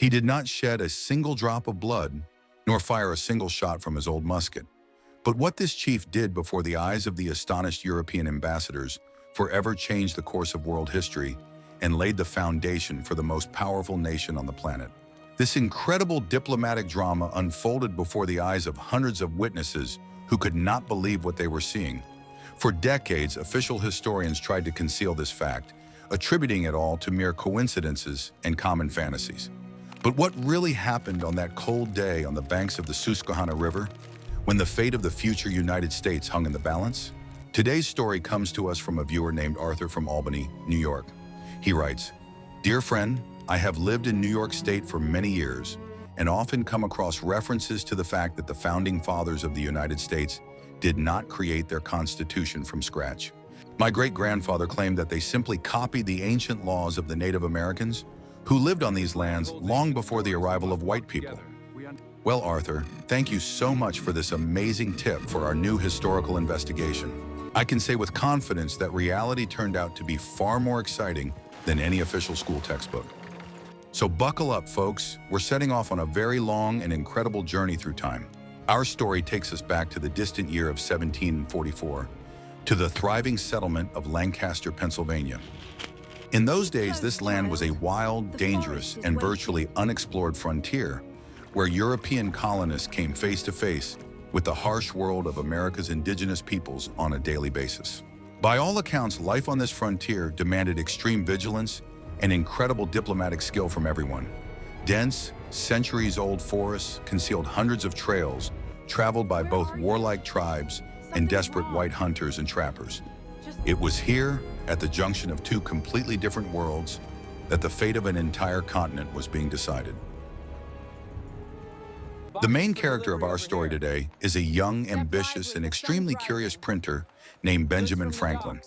He did not shed a single drop of blood, nor fire a single shot from his old musket. But what this chief did before the eyes of the astonished European ambassadors forever changed the course of world history and laid the foundation for the most powerful nation on the planet. This incredible diplomatic drama unfolded before the eyes of hundreds of witnesses who could not believe what they were seeing. For decades, official historians tried to conceal this fact, attributing it all to mere coincidences and common fantasies. But what really happened on that cold day on the banks of the Susquehanna River, when the fate of the future United States hung in the balance? Today's story comes to us from a viewer named Arthur from Albany, New York. He writes, "Dear friend, I have lived in New York State for many years and often come across references to the fact that the founding fathers of the United States did not create their Constitution from scratch. My great-grandfather claimed that they simply copied the ancient laws of the Native Americans who lived on these lands long before the arrival of white people." Well, Arthur, thank you so much for this amazing tip for our new historical investigation. I can say with confidence that reality turned out to be far more exciting than any official school textbook. So buckle up, folks. We're setting off on a very long and incredible journey through time. Our story takes us back to the distant year of 1744, to the thriving settlement of Lancaster, Pennsylvania. In those days, this land was a wild, dangerous, and virtually unexplored frontier where European colonists came face to face with the harsh world of America's indigenous peoples on a daily basis. By all accounts, life on this frontier demanded extreme vigilance and incredible diplomatic skill from everyone. Dense, centuries-old forests concealed hundreds of trails traveled by both warlike tribes and desperate white hunters and trappers. It was here, at the junction of two completely different worlds, that the fate of an entire continent was being decided. The main character of our story today is a young, ambitious, and extremely curious printer named Benjamin Franklin.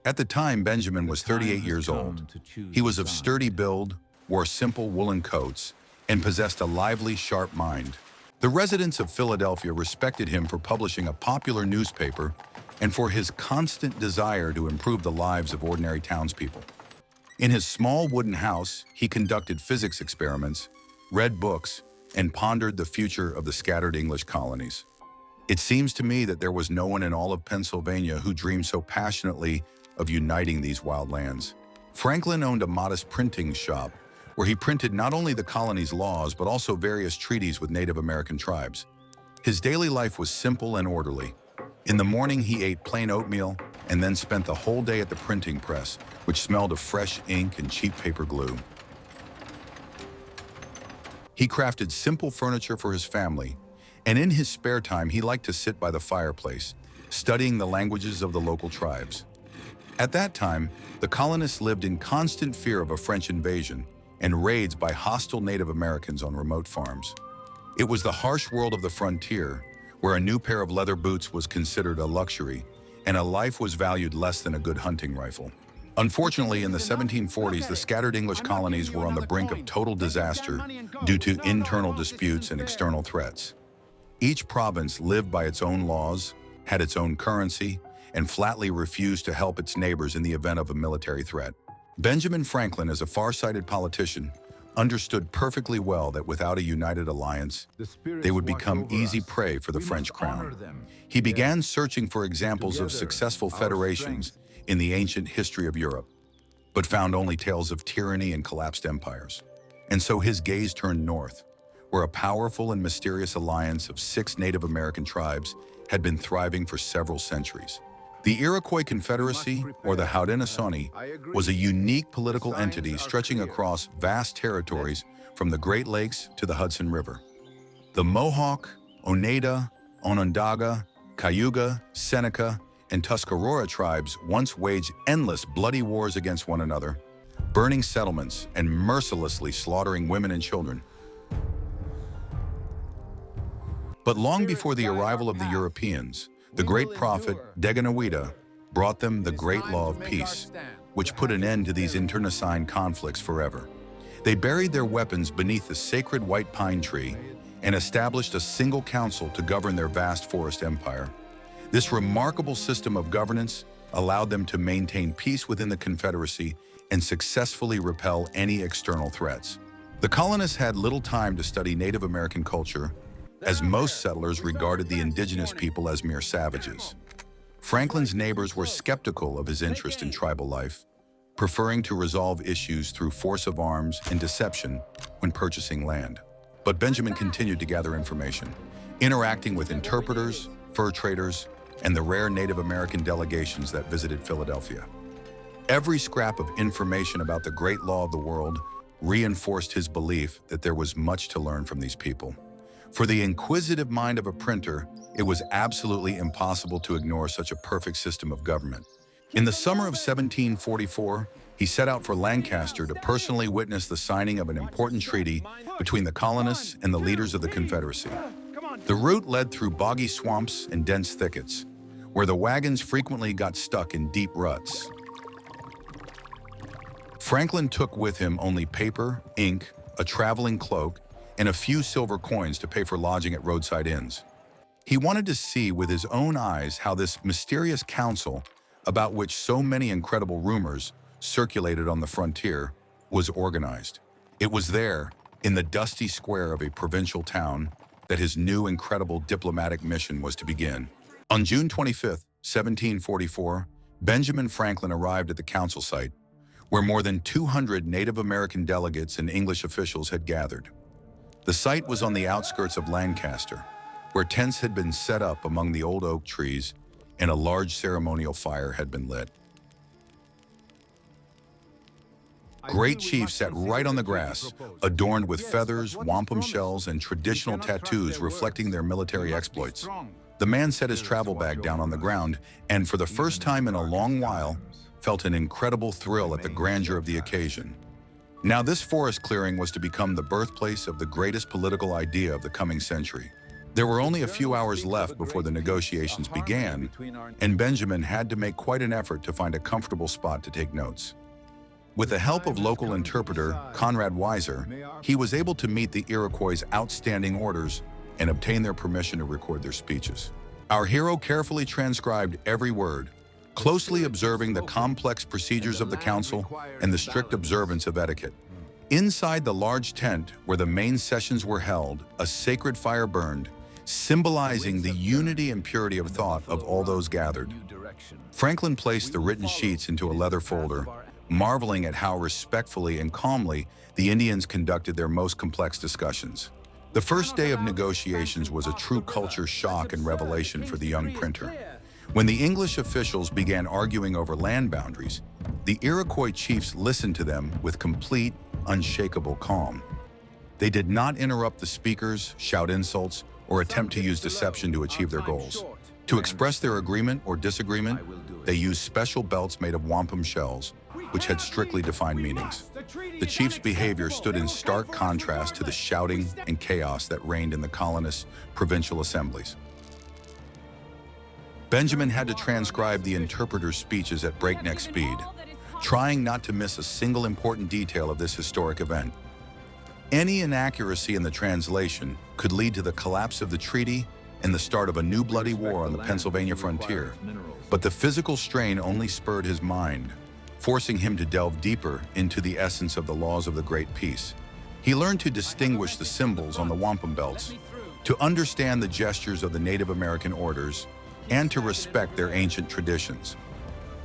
At the time, Benjamin was 38 years old. He was of sturdy build, wore simple woolen coats, and possessed a lively, sharp mind. The residents of Philadelphia respected him for publishing a popular newspaper and for his constant desire to improve the lives of ordinary townspeople. In his small wooden house, he conducted physics experiments, read books, and pondered the future of the scattered English colonies. It seems to me that there was no one in all of Pennsylvania who dreamed so passionately of uniting these wild lands. Franklin owned a modest printing shop where he printed not only the colony's laws but also various treaties with Native American tribes. His daily life was simple and orderly. In the morning, he ate plain oatmeal and then spent the whole day at the printing press, which smelled of fresh ink and cheap paper glue. He crafted simple furniture for his family, and in his spare time, he liked to sit by the fireplace, studying the languages of the local tribes. At that time, the colonists lived in constant fear of a French invasion and raids by hostile Native Americans on remote farms. It was the harsh world of the frontier, where a new pair of leather boots was considered a luxury, and a life was valued less than a good hunting rifle. Unfortunately, in the 1740s, the scattered English colonies were on the brink of total disaster due to internal disputes and external threats. Each province lived by its own laws, had its own currency, and flatly refused to help its neighbors in the event of a military threat. Benjamin Franklin, as a far-sighted politician, understood perfectly well that without a united alliance, they would become easy prey for the French crown. He began searching for examples of successful federations in the ancient history of Europe, but found only tales of tyranny and collapsed empires. And so his gaze turned north, where a powerful and mysterious alliance of 6 Native American tribes had been thriving for several centuries. The Iroquois Confederacy, or the Haudenosaunee, was a unique political entity stretching across vast territories from the Great Lakes to the Hudson River. The Mohawk, Oneida, Onondaga, Cayuga, Seneca, and Tuscarora tribes once waged endless bloody wars against one another, burning settlements and mercilessly slaughtering women and children. But long before the arrival of the Europeans, the great prophet Daganoweda brought them the great law of peace, which put an end to these internecine conflicts forever. They buried their weapons beneath the sacred white pine tree and established a single council to govern their vast forest empire. This remarkable system of governance allowed them to maintain peace within the Confederacy and successfully repel any external threats. The colonists had little time to study Native American culture, as most settlers regarded the indigenous people as mere savages. Franklin's neighbors were skeptical of his interest in tribal life, preferring to resolve issues through force of arms and deception when purchasing land. But Benjamin continued to gather information, interacting with interpreters, fur traders, and the rare Native American delegations that visited Philadelphia. Every scrap of information about the great law of the world reinforced his belief that there was much to learn from these people. For the inquisitive mind of a printer, it was absolutely impossible to ignore such a perfect system of government. In the summer of 1744, he set out for Lancaster to personally witness the signing of an important treaty between the colonists and the leaders of the Confederacy. The route led through boggy swamps and dense thickets, where the wagons frequently got stuck in deep ruts. Franklin took with him only paper, ink, a traveling cloak, and a few silver coins to pay for lodging at roadside inns. He wanted to see with his own eyes how this mysterious council, about which so many incredible rumors circulated on the frontier, was organized. It was there, in the dusty square of a provincial town, that his new incredible diplomatic mission was to begin. On June 25, 1744, Benjamin Franklin arrived at the council site, where more than 200 Native American delegates and English officials had gathered. The site was on the outskirts of Lancaster, where tents had been set up among the old oak trees and a large ceremonial fire had been lit. Great chiefs sat right on the grass, adorned with feathers, wampum shells, and traditional tattoos reflecting their military exploits. The man set his travel bag down on the ground and, for the first time in a long while, felt an incredible thrill at the grandeur of the occasion. Now this forest clearing was to become the birthplace of the greatest political idea of the coming century. There were only a few hours left before the negotiations began, and Benjamin had to make quite an effort to find a comfortable spot to take notes. With the help of local interpreter Conrad Weiser, he was able to meet the Iroquois' outstanding orders and obtain their permission to record their speeches. Our hero carefully transcribed every word, closely observing the complex procedures of the council and the strict observance of etiquette. Inside the large tent where the main sessions were held, a sacred fire burned, symbolizing the unity and purity of thought of all those gathered. Franklin placed the written sheets into a leather folder, marveling at how respectfully and calmly the Indians conducted their most complex discussions. The first day of negotiations was a true culture shock and revelation for the young printer. When the English officials began arguing over land boundaries, the Iroquois chiefs listened to them with complete, unshakable calm. They did not interrupt the speakers, shout insults, or attempt to use deception to achieve their goals. To express their agreement or disagreement, they used special belts made of wampum shells, which had strictly defined meanings. The chief's behavior stood in stark contrast to the shouting and chaos that reigned in the colonists' provincial assemblies. Benjamin had to transcribe the interpreter's speeches at breakneck speed, trying not to miss a single important detail of this historic event. Any inaccuracy in the translation could lead to the collapse of the treaty and the start of a new bloody war on the Pennsylvania frontier. But the physical strain only spurred his mind, forcing him to delve deeper into the essence of the laws of the Great Peace. He learned to distinguish the symbols on the wampum belts, to understand the gestures of the Native American orders, and to respect their ancient traditions.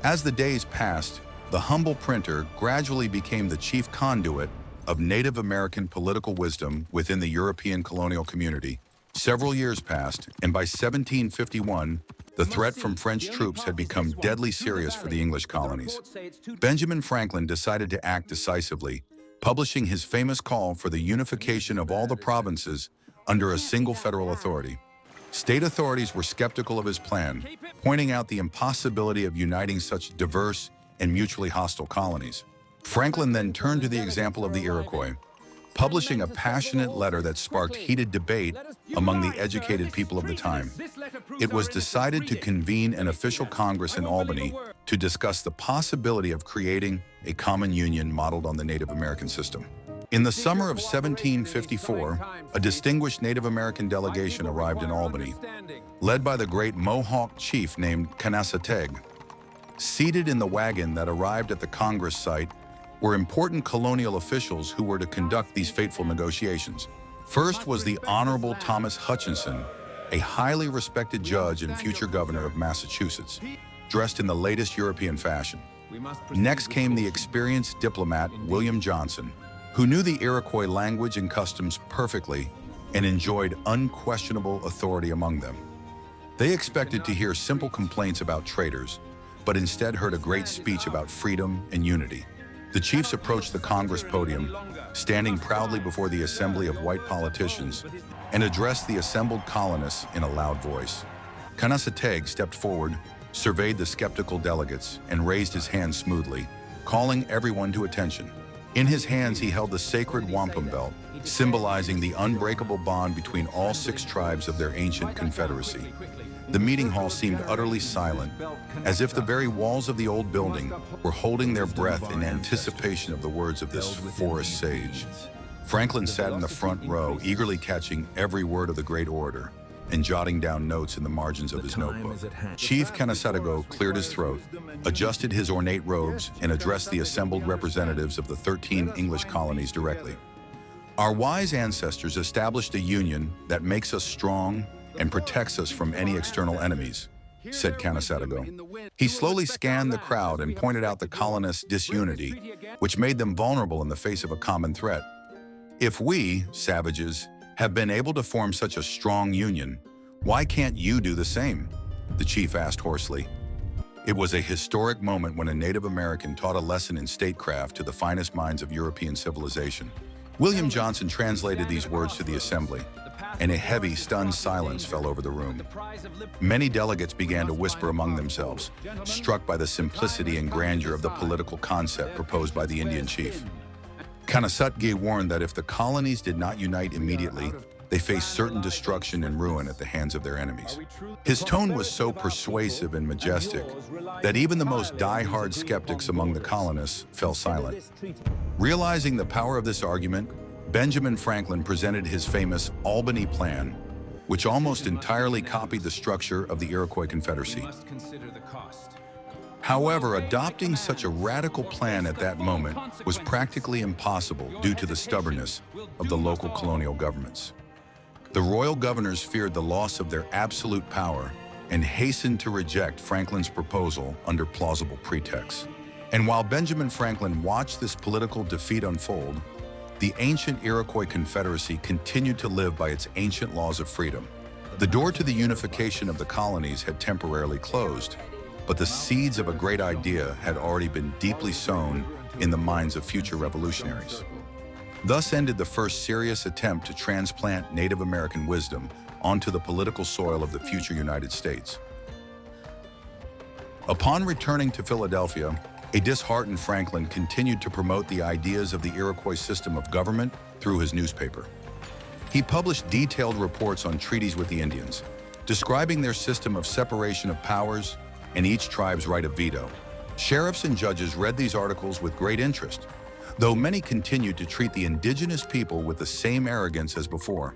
As the days passed, the humble printer gradually became the chief conduit of Native American political wisdom within the European colonial community. Several years passed, and by 1751, the threat from French troops had become deadly serious for the English colonies. Benjamin Franklin decided to act decisively, publishing his famous call for the unification of all the provinces under a single federal authority. State authorities were skeptical of his plan, pointing out the impossibility of uniting such diverse and mutually hostile colonies. Franklin then turned to the example of the Iroquois, publishing a passionate letter that sparked heated debate among the educated people of the time. It was decided to convene an official Congress in Albany to discuss the possibility of creating a common union modeled on the Native American system. In the summer of 1754, a distinguished Native American delegation arrived in Albany, led by the great Mohawk chief named Canasateg. Seated in the wagon that arrived at the Congress site were important colonial officials who were to conduct these fateful negotiations. First was the Honorable Thomas Hutchinson, a highly respected judge and future governor of Massachusetts, dressed in the latest European fashion. Next came the experienced diplomat William Johnson, who knew the Iroquois language and customs perfectly and enjoyed unquestionable authority among them. They expected to hear simple complaints about traitors, but instead heard a great speech about freedom and unity. The chiefs approached the Congress podium, standing proudly before the assembly of white politicians, and addressed the assembled colonists in a loud voice. Haudenosaunee stepped forward, surveyed the skeptical delegates, and raised his hand smoothly, calling everyone to attention. In his hands, he held the sacred wampum belt, symbolizing the unbreakable bond between all 6 tribes of their ancient confederacy. The meeting hall seemed utterly silent, as if the very walls of the old building were holding their breath in anticipation of the words of this forest sage. Franklin sat in the front row, eagerly catching every word of the great orator and jotting down notes in the margins of his notebook. Chief Haudenosaunee cleared his throat, adjusted his ornate robes, and addressed the assembled representatives of the 13 English colonies directly. Our wise ancestors established a union that makes us strong and protects us from any external enemies, said Haudenosaunee. He slowly scanned the crowd and pointed out the colonists' disunity, which made them vulnerable in the face of a common threat. If we, savages, have been able to form such a strong union, why can't you do the same? The chief asked hoarsely. It was a historic moment when a Native American taught a lesson in statecraft to the finest minds of European civilization. William Johnson translated these words to the assembly, and a heavy, stunned silence fell over the room. Many delegates began to whisper among themselves, struck by the simplicity and grandeur of the political concept proposed by the Indian chief. Haudenosaunee warned that if the colonies did not unite immediately, they faced certain destruction and ruin at the hands of their enemies. His tone was so persuasive and majestic that even the most die-hard skeptics among the colonists fell silent. Realizing the power of this argument, Benjamin Franklin presented his famous Albany Plan, which almost entirely copied the structure of the Iroquois Confederacy. However, adopting such a radical plan at that moment was practically impossible due to the stubbornness of the local colonial governments. The royal governors feared the loss of their absolute power and hastened to reject Franklin's proposal under plausible pretexts. And while Benjamin Franklin watched this political defeat unfold, the ancient Iroquois Confederacy continued to live by its ancient laws of freedom. The door to the unification of the colonies had temporarily closed, but the seeds of a great idea had already been deeply sown in the minds of future revolutionaries. Thus ended the first serious attempt to transplant Native American wisdom onto the political soil of the future United States. Upon returning to Philadelphia, a disheartened Franklin continued to promote the ideas of the Iroquois system of government through his newspaper. He published detailed reports on treaties with the Indians, describing their system of separation of powers and each tribe's right of veto. Sheriffs and judges read these articles with great interest, though many continued to treat the indigenous people with the same arrogance as before.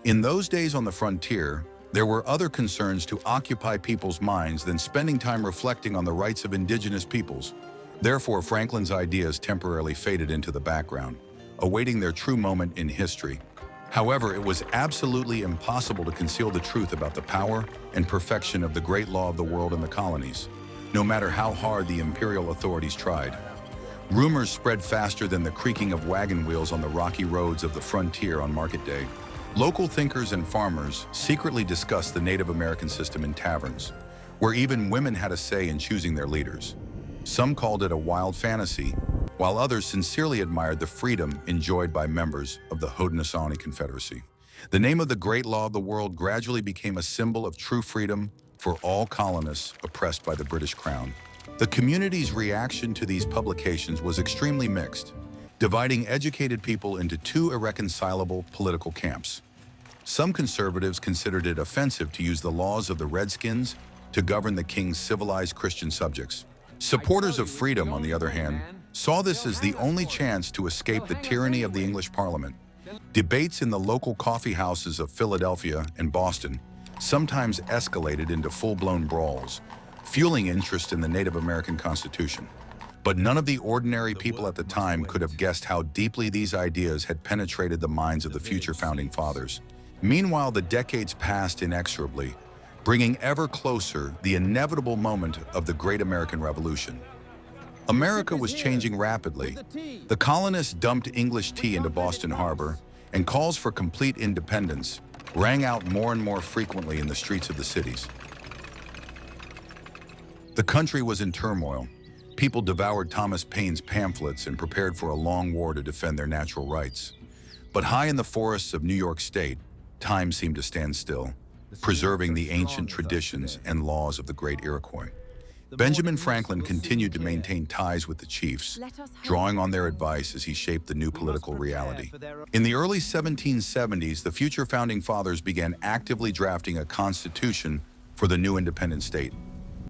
In those days on the frontier, there were other concerns to occupy people's minds than spending time reflecting on the rights of indigenous peoples. Therefore, Franklin's ideas temporarily faded into the background, awaiting their true moment in history. However, it was absolutely impossible to conceal the truth about the power and perfection of the great law of the world in the colonies, no matter how hard the imperial authorities tried. Rumors spread faster than the creaking of wagon wheels on the rocky roads of the frontier on market day. Local thinkers and farmers secretly discussed the Native American system in taverns, where even women had a say in choosing their leaders. Some called it a wild fantasy, while others sincerely admired the freedom enjoyed by members of the Haudenosaunee Confederacy. The name of the great law of the world gradually became a symbol of true freedom for all colonists oppressed by the British Crown. The community's reaction to these publications was extremely mixed, dividing educated people into 2 irreconcilable political camps. Some conservatives considered it offensive to use the laws of the Redskins to govern the king's civilized Christian subjects. Supporters of freedom, on the other hand, saw this as the only chance to escape the tyranny of the English Parliament. Debates in the local coffee houses of Philadelphia and Boston sometimes escalated into full-blown brawls, fueling interest in the Native American Constitution. But none of the ordinary people at the time could have guessed how deeply these ideas had penetrated the minds of the future founding fathers. Meanwhile, the decades passed inexorably, bringing ever closer the inevitable moment of the Great American Revolution. America was changing rapidly. The colonists dumped English tea into Boston Harbor, and calls for complete independence rang out more and more frequently in the streets of the cities. The country was in turmoil. People devoured Thomas Paine's pamphlets and prepared for a long war to defend their natural rights. But high in the forests of New York State, time seemed to stand still, preserving the ancient traditions and laws of the great Iroquois. Benjamin Franklin continued to maintain ties with the chiefs, drawing on their advice as he shaped the new political reality. In the early 1770s, the future founding fathers began actively drafting a constitution for the new independent state.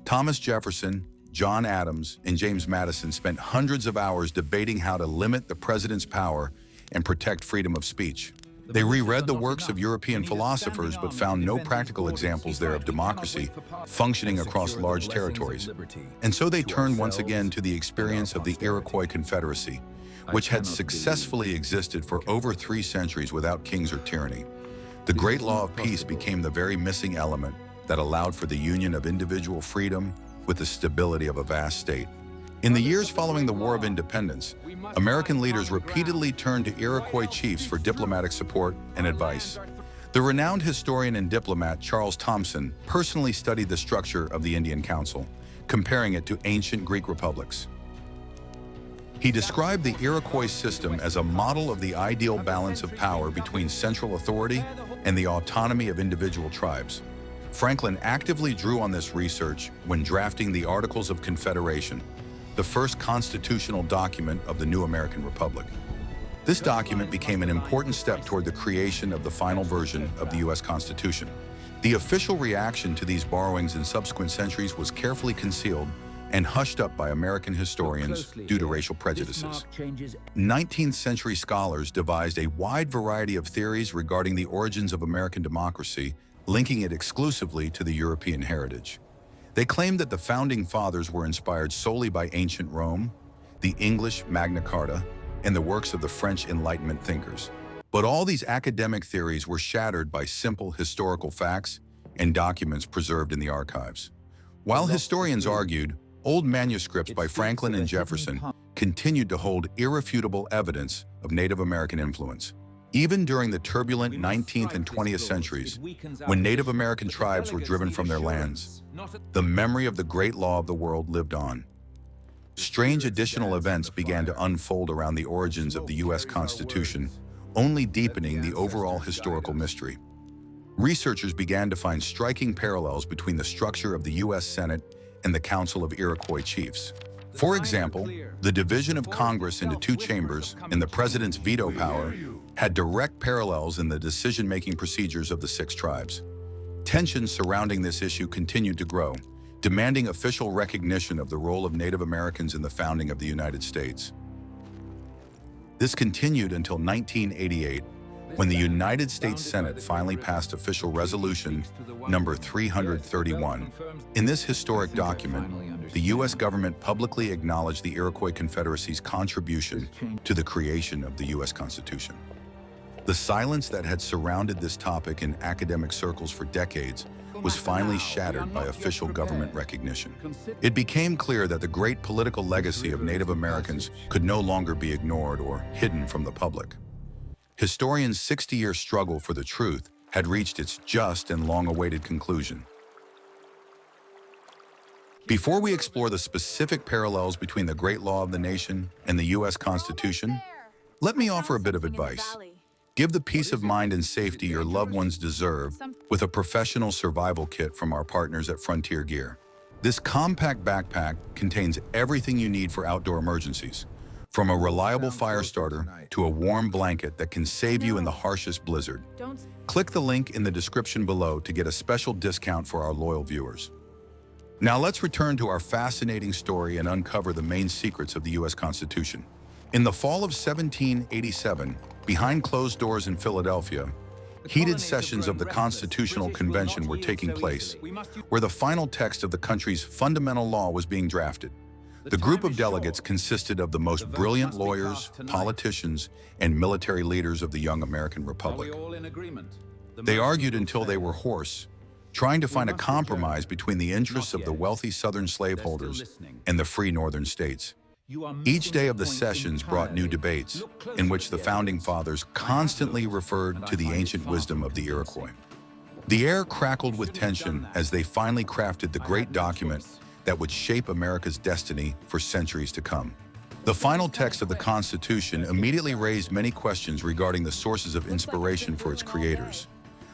Thomas Jefferson, John Adams, and James Madison spent hundreds of hours debating how to limit the president's power and protect freedom of speech. They reread the works of European philosophers but found no practical examples there of democracy functioning across large territories. And so they turned once again to the experience of the Iroquois Confederacy, which had successfully existed for over 3 centuries without kings or tyranny. The great law of peace became the very missing element that allowed for the union of individual freedom with the stability of a vast state. In the years following the War of Independence, American leaders repeatedly turned to Iroquois chiefs for diplomatic support and advice. The renowned historian and diplomat Charles Thomson personally studied the structure of the Indian Council, comparing it to ancient Greek republics. He described the Iroquois system as a model of the ideal balance of power between central authority and the autonomy of individual tribes. Franklin actively drew on this research when drafting the Articles of Confederation, the first constitutional document of the new American Republic. This document became an important step toward the creation of the final version of the U.S. Constitution. The official reaction to these borrowings in subsequent centuries was carefully concealed and hushed up by American historians due to racial prejudices. 19th century scholars devised a wide variety of theories regarding the origins of American democracy, linking it exclusively to the European heritage. They claimed that the founding fathers were inspired solely by ancient Rome, the English Magna Carta, and the works of the French Enlightenment thinkers. But all these academic theories were shattered by simple historical facts and documents preserved in the archives. While historians argued, old manuscripts by Franklin and Jefferson continued to hold irrefutable evidence of Native American influence. Even during the turbulent 19th and 20th centuries, when Native American tribes were driven from their lands, the memory of the great law of the world lived on. Strange additional events began to unfold around the origins of the U.S. Constitution, only deepening the overall historical mystery. Researchers began to find striking parallels between the structure of the U.S. Senate and the Council of Iroquois Chiefs. For example, the division of Congress into 2 chambers and the president's veto power had direct parallels in the decision-making procedures of the 6 tribes. Tensions surrounding this issue continued to grow, demanding official recognition of the role of Native Americans in the founding of the United States. This continued until 1988, when the United States Senate finally passed official resolution number 331. In this historic document, the U.S. government publicly acknowledged the Iroquois Confederacy's contribution to the creation of the U.S. Constitution. The silence that had surrounded this topic in academic circles for decades was finally shattered by official government recognition. It became clear that the great political legacy of Native Americans could no longer be ignored or hidden from the public. Historians' 60-year struggle for the truth had reached its just and long-awaited conclusion. Before we explore the specific parallels between the great law of the nation and the U.S. Constitution, let me offer a bit of advice. Give the peace of mind and safety your loved ones deserve with a professional survival kit from our partners at Frontier Gear. This compact backpack contains everything you need for outdoor emergencies, from a reliable fire starter to a warm blanket that can save you in the harshest blizzard. Click the link in the description below to get a special discount for our loyal viewers. Now let's return to our fascinating story and uncover the main secrets of the U.S. Constitution. In the fall of 1787, behind closed doors in Philadelphia, heated sessions of the Constitutional Convention were taking place, where the final text of the country's fundamental law was being drafted. The group of delegates consisted of the most brilliant lawyers, politicians, and military leaders of the young American Republic. They argued until they were hoarse, trying to find a compromise between the interests of the wealthy Southern slaveholders and the free Northern states. Each day of the sessions brought new debates, in which the Founding Fathers constantly referred to the ancient wisdom of the Iroquois. The air crackled with tension as they finally crafted the great document that would shape America's destiny for centuries to come. The final text of the Constitution immediately raised many questions regarding the sources of inspiration for its creators.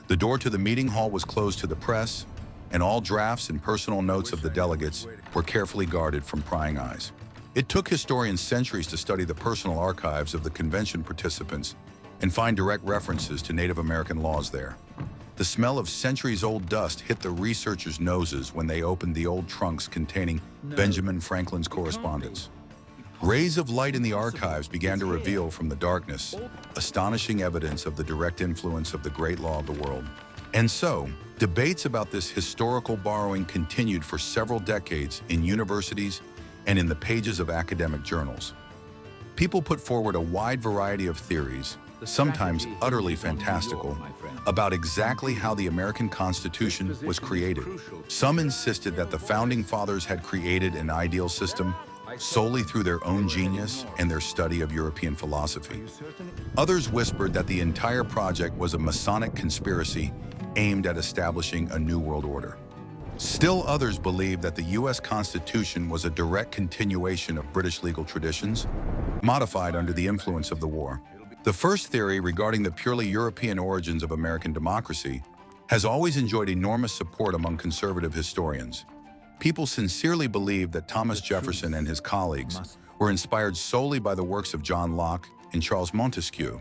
The door to the meeting hall was closed to the press, and all drafts and personal notes of the delegates were carefully guarded from prying eyes. It took historians centuries to study the personal archives of the convention participants and find direct references to Native American laws there. The smell of centuries-old dust hit the researchers' noses when they opened the old trunks containing Benjamin Franklin's correspondence. Rays of light in the archives began to reveal from the darkness astonishing evidence of the direct influence of the great law of the world. And so, debates about this historical borrowing continued for several decades in universities and in the pages of academic journals. People put forward a wide variety of theories, sometimes utterly fantastical, about exactly how the American Constitution was created. Some insisted that the Founding Fathers had created an ideal system solely through their own genius and their study of European philosophy. Others whispered that the entire project was a Masonic conspiracy aimed at establishing a new world order. Still others believed that the U.S. Constitution was a direct continuation of British legal traditions, modified under the influence of the war. The first theory regarding the purely European origins of American democracy has always enjoyed enormous support among conservative historians. People sincerely believe that Thomas Jefferson and his colleagues were inspired solely by the works of John Locke and Charles Montesquieu.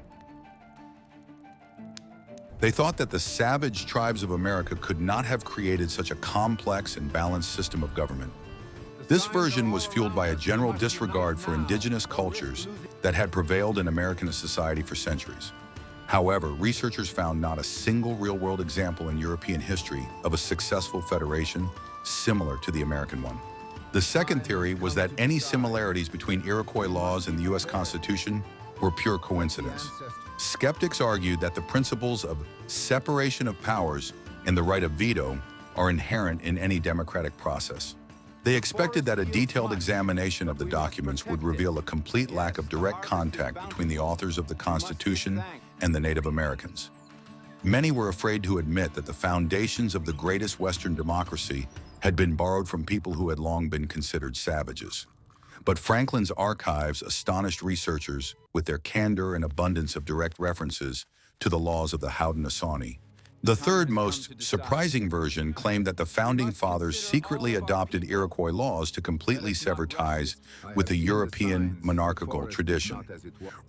They thought that the savage tribes of America could not have created such a complex and balanced system of government. This version was fueled by a general disregard for indigenous cultures that had prevailed in American society for centuries. However, researchers found not a single real-world example in European history of a successful federation similar to the American one. The second theory was that any similarities between Iroquois laws and the U.S. Constitution were pure coincidence. Skeptics argued that the principles of separation of powers and the right of veto are inherent in any democratic process. They expected that a detailed examination of the documents would reveal a complete lack of direct contact between the authors of the Constitution and the Native Americans. Many were afraid to admit that the foundations of the greatest Western democracy had been borrowed from people who had long been considered savages. But Franklin's archives astonished researchers with their candor and abundance of direct references to the laws of the Haudenosaunee. The third most surprising version claimed that the Founding Fathers secretly adopted Iroquois laws to completely sever ties with the European monarchical tradition.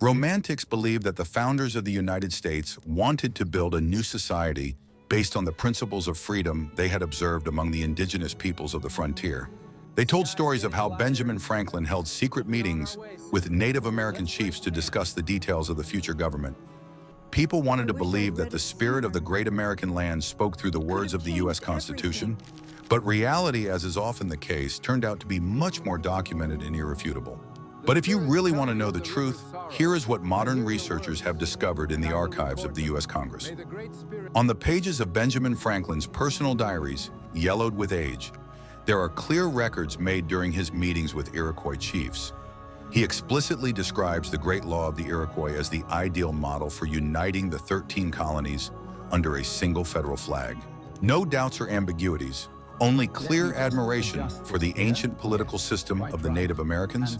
Romantics believed that the founders of the United States wanted to build a new society based on the principles of freedom they had observed among the indigenous peoples of the frontier. They told stories of how Benjamin Franklin held secret meetings with Native American chiefs to discuss the details of the future government. People wanted to believe that the spirit of the great American land spoke through the words of the U.S. Constitution, but reality, as is often the case, turned out to be much more documented and irrefutable. But if you really want to know the truth, here is what modern researchers have discovered in the archives of the U.S. Congress. On the pages of Benjamin Franklin's personal diaries, yellowed with age, there are clear records made during his meetings with Iroquois chiefs. He explicitly describes the great law of the Iroquois as the ideal model for uniting the 13 colonies under a single federal flag. No doubts or ambiguities, only clear admiration for the ancient political system of the Native Americans.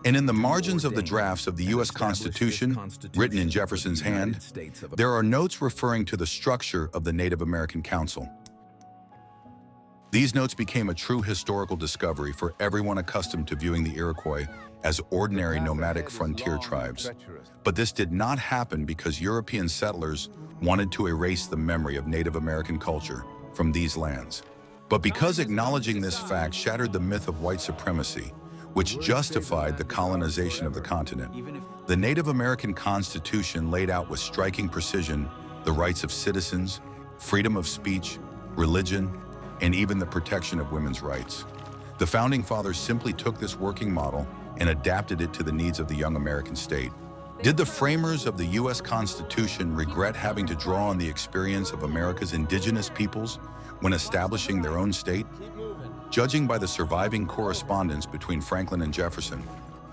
And in the margins of the drafts of the U.S. Constitution, written in Jefferson's hand, there are notes referring to the structure of the Native American Council. These notes became a true historical discovery for everyone accustomed to viewing the Iroquois as ordinary nomadic frontier tribes. But this did not happen because European settlers wanted to erase the memory of Native American culture from these lands, but because acknowledging this fact shattered the myth of white supremacy, which justified the colonization of the continent. The Native American Constitution laid out with striking precision the rights of citizens, freedom of speech, religion, and even the protection of women's rights. The Founding Fathers simply took this working model and adapted it to the needs of the young American state. Did the framers of the U.S. Constitution regret having to draw on the experience of America's indigenous peoples when establishing their own state? Judging by the surviving correspondence between Franklin and Jefferson,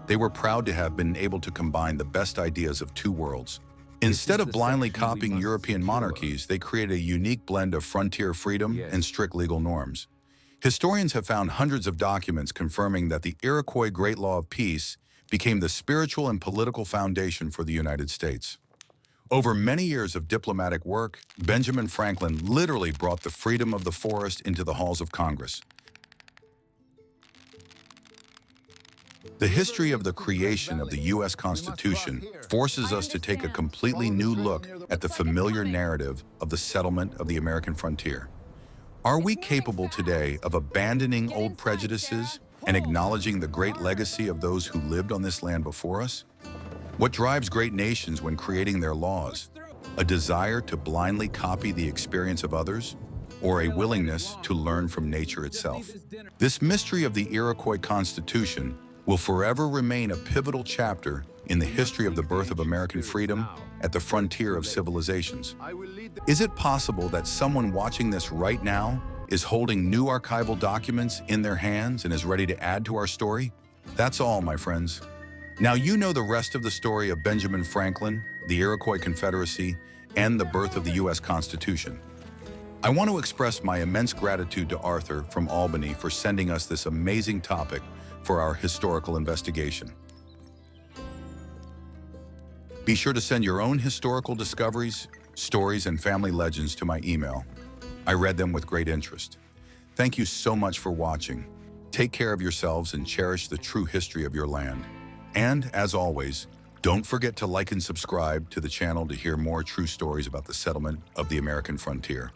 they were proud to have been able to combine the best ideas of two worlds. Instead of blindly copying European monarchies, they created a unique blend of frontier freedom and strict legal norms. Historians have found hundreds of documents confirming that the Iroquois Great Law of Peace became the spiritual and political foundation for the United States. Over many years of diplomatic work, Benjamin Franklin literally brought the freedom of the forest into the halls of Congress. The history of the creation of the U.S. Constitution forces us to take a completely new look at the familiar narrative of the settlement of the American frontier. Are we capable today of abandoning old prejudices and acknowledging the great legacy of those who lived on this land before us? What drives great nations when creating their laws? A desire to blindly copy the experience of others, or a willingness to learn from nature itself? This mystery of the Iroquois Constitution will forever remain a pivotal chapter in the history of the birth of American freedom at the frontier of civilizations. Is it possible that someone watching this right now is holding new archival documents in their hands and is ready to add to our story? That's all, my friends. Now you know the rest of the story of Benjamin Franklin, the Iroquois Confederacy, and the birth of the U.S. Constitution. I want to express my immense gratitude to Arthur from Albany for sending us this amazing topic for our historical investigation. Be sure to send your own historical discoveries, stories, and family legends to my email. I read them with great interest. Thank you so much for watching. Take care of yourselves and cherish the true history of your land. And, as always, don't forget to like and subscribe to the channel to hear more true stories about the settlement of the American frontier.